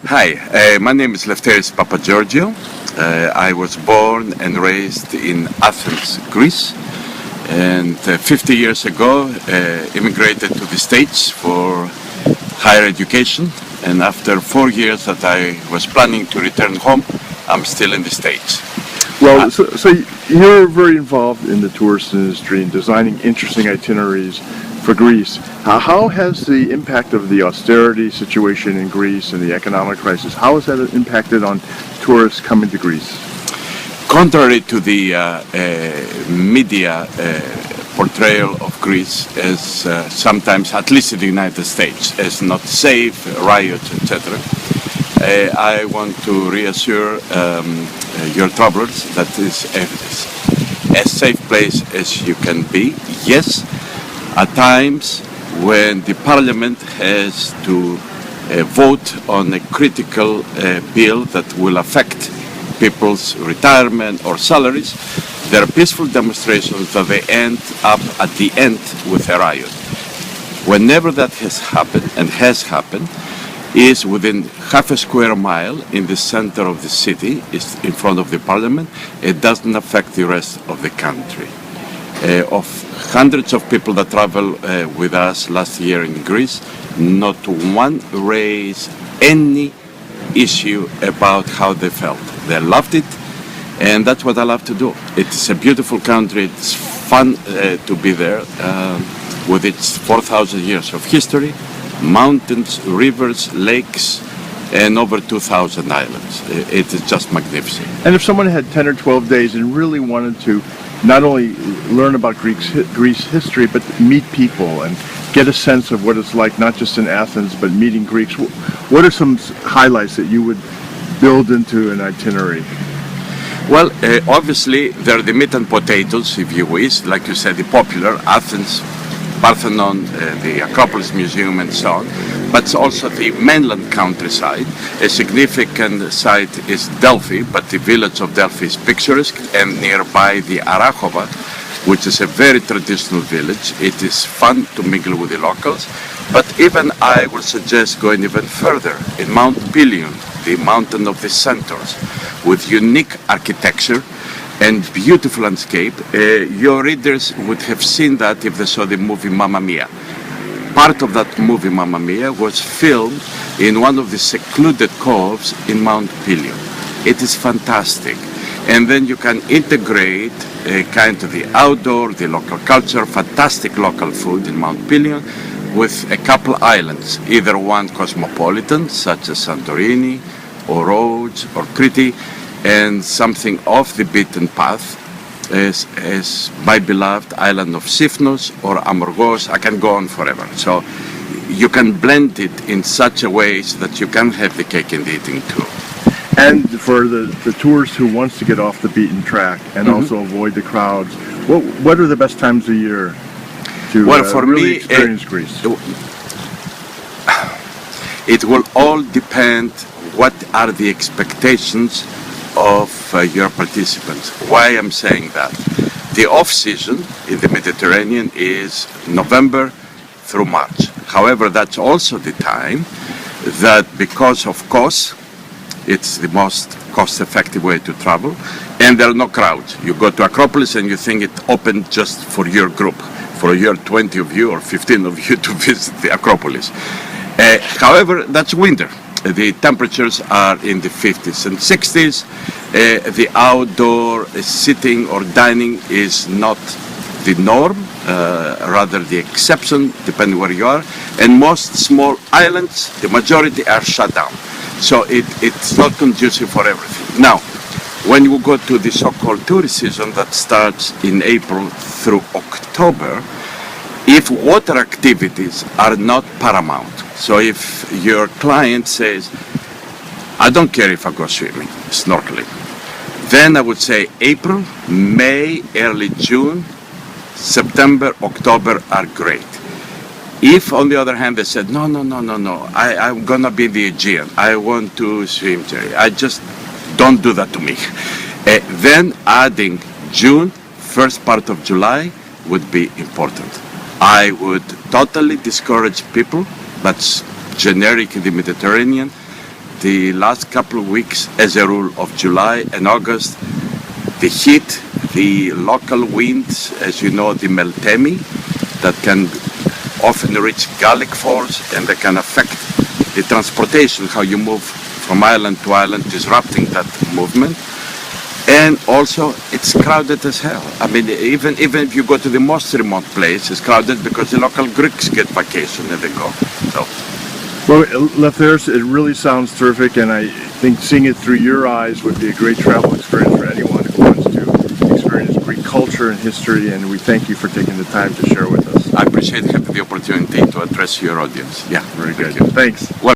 Hi, my name is Lefteris Papageorgiou. I was born and raised in Athens, Greece, and 50 years ago immigrated to the States for higher education. And after 4 years that I was planning to return home, I'm still in the States. Well, so you're very involved in the tourist industry and designing interesting itineraries for Greece. How has the impact of the austerity situation in Greece and the economic crisis, how has that impacted on tourists coming to Greece? Contrary to the media portrayal of Greece as sometimes, at least in the United States, as not safe, riots, etc., I want to reassure your travelers that it's as safe place as you can be. Yes, at times when the parliament has to vote on a critical bill that will affect people's retirement or salaries, there are peaceful demonstrations that they end up at the end with a riot. Whenever that has happened, and has happened, is within half a square mile in the center of the city, is in front of the parliament. It doesn't affect the rest of the country. Of hundreds of people that traveled with us last year in Greece, not one raised any issue about how they felt. They loved it, and that's what I love to do. It's a beautiful country. It's fun to be there with its 4,000 years of history, mountains, rivers, lakes, and over 2,000 islands. It is just magnificent. And if someone had 10 or 12 days and really wanted to not only learn about Greece history, but meet people and get a sense of what it's like, not just in Athens, but meeting Greeks, what are some highlights that you would build into an itinerary? Well, obviously, there are the meat and potatoes, if you wish, like you said, the popular Athens, Parthenon, the Acropolis Museum, and so on, but also the mainland countryside. A significant site is Delphi, but the village of Delphi is picturesque, and nearby the Arachova, which is a very traditional village. It is fun to mingle with the locals, but even I would suggest going even further in Mount Pelion, the mountain of the centaurs, with unique architecture and beautiful landscape. Your readers would have seen that if they saw the movie Mamma Mia. Part of that movie, Mamma Mia, was filmed in one of the secluded coves in Mount Pelion. It is fantastic. And then you can integrate kind of the outdoor, the local culture, fantastic local food in Mount Pelion with a couple islands, either one cosmopolitan, such as Santorini, or Rhodes, or Crete, and something off the beaten path, as my beloved island of Sifnos or Amorgos. I can go on forever. So you can blend it in such a way so that you can have the cake and the eating too. And for the tourist who wants to get off the beaten track and also avoid the crowds, what are the best times of year to really experience Greece? It will all depend what are the expectations of your participants. Why I'm saying that? The off-season in the Mediterranean is November through March. However, that's also the time that, because of cost, it's the most cost-effective way to travel, and there are no crowds. You go to Acropolis and you think it opened just for your group, for your 20 of you or 15 of you to visit the Acropolis. However, that's winter. The temperatures are in the 50s and 60s. The outdoor sitting or dining is not the norm, rather the exception, depending where you are. And most small islands, the majority are shut down. So it's not conducive for everything. Now, when you go to the so-called tourist season that starts in April through October, if water activities are not paramount, so if your client says, I don't care if I go swimming, snorkeling, then I would say April, May, early June, September, October are great. If, on the other hand, they said, no, I'm going to be in the Aegean, I want to swim, Jerry, I just don't do that to me. Then adding June, first part of July would be important. I would totally discourage people, that's generic in the Mediterranean, the last couple of weeks, as a rule, of July and August, the heat, the local winds, as you know, the Meltemi, that can often reach Gallic Falls, and they can affect the transportation, how you move from island to island, disrupting that movement. And also, it's crowded as hell. I mean, even if you go to the most remote place, it's crowded because the local Greeks get vacation and they go. So, Well, Lefteris, it really sounds terrific, and I think seeing it through your eyes would be a great travel experience for anyone who wants to experience Greek culture and history, and we thank you for taking the time to share with us. I appreciate having the opportunity to address your audience. Yeah, Very good. thank you. Thanks. Well,